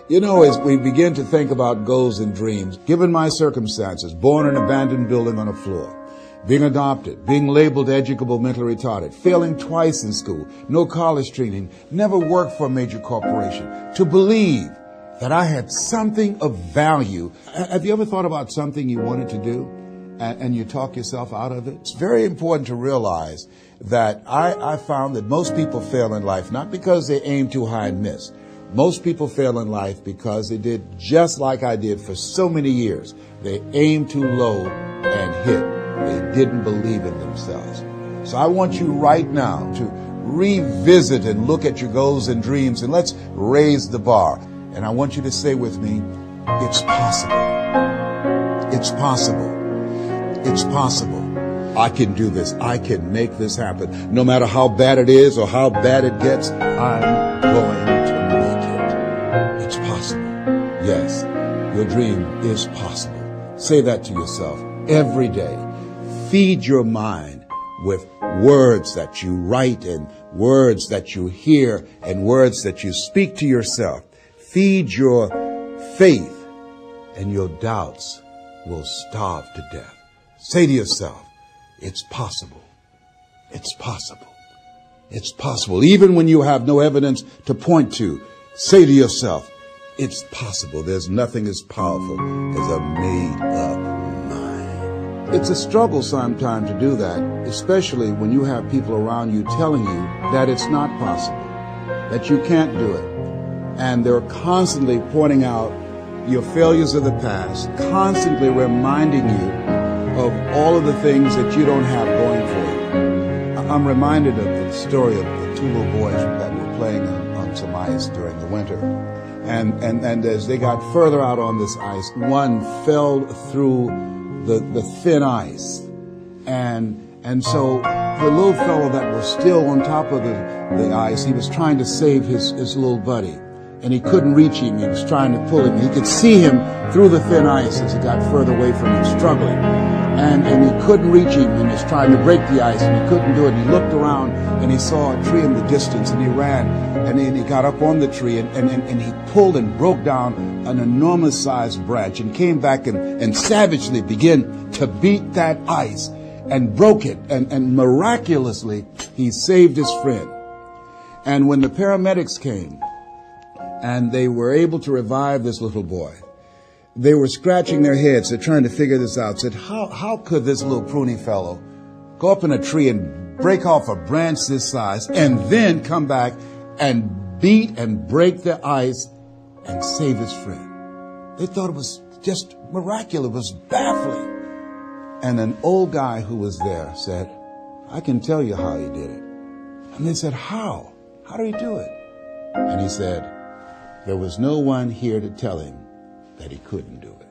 You know, as we begin to think about goals and dreams, given my circumstances, born in an abandoned building on a floor, being adopted, being labeled educable mentally retarded, failing twice in school, no college training, never worked for a major corporation, to believe that I had something of value. Have you ever thought about something you wanted to do and you talk yourself out of it? It's very important to realize that I found that most people fail in life not because they aim too high and miss. Most people fail in life because they did just like I did for so many years. They aimed too low and hit. They didn't believe in themselves. So I want you right now to revisit and look at your goals and dreams, and let's raise the bar. And I want you to say with me, it's possible. It's possible. It's possible. I can do this. I can make this happen. No matter how bad it is or how bad it gets, I'm going to make it. It's possible. Yes, your dream is possible. Say that to yourself every day. Feed your mind with words that you write and words that you hear and words that you speak to yourself. Feed your faith and your doubts will starve to death. Say to yourself, it's possible. It's possible. It's possible. Even when you have no evidence to point to, say to yourself, it's possible. There's nothing as powerful as a made-up mind. It's a struggle sometimes to do that, especially when you have people around you telling you that it's not possible, that you can't do it. And they're constantly pointing out your failures of the past, constantly reminding you of all of the things that you don't have going for you. I'm reminded of the story of the two little boys that were playing on some ice during the winter. And as they got further out on this ice, one fell through the thin ice. And so the little fellow that was still on top of the ice, he was trying to save his little buddy. And he couldn't reach him. He was trying to pull him. He could see him through the thin ice as he got further away from him, struggling. And he couldn't reach him, and he was trying to break the ice, and he couldn't do it. And he looked around, and he saw a tree in the distance, and he ran, and then he got up on the tree, and he pulled and broke down an enormous-sized branch, and came back and savagely began to beat that ice, and broke it, and miraculously, he saved his friend. And when the paramedics came, and they were able to revive this little boy, they were scratching their heads. They're trying to figure this out. Said, how could this little pruny fellow go up in a tree and break off a branch this size and then come back and beat and break the ice and save his friend? They thought it was just miraculous. It was baffling. And an old guy who was there said, I can tell you how he did it. And they said, how? How did he do it? And he said, there was no one here to tell him that he couldn't do it.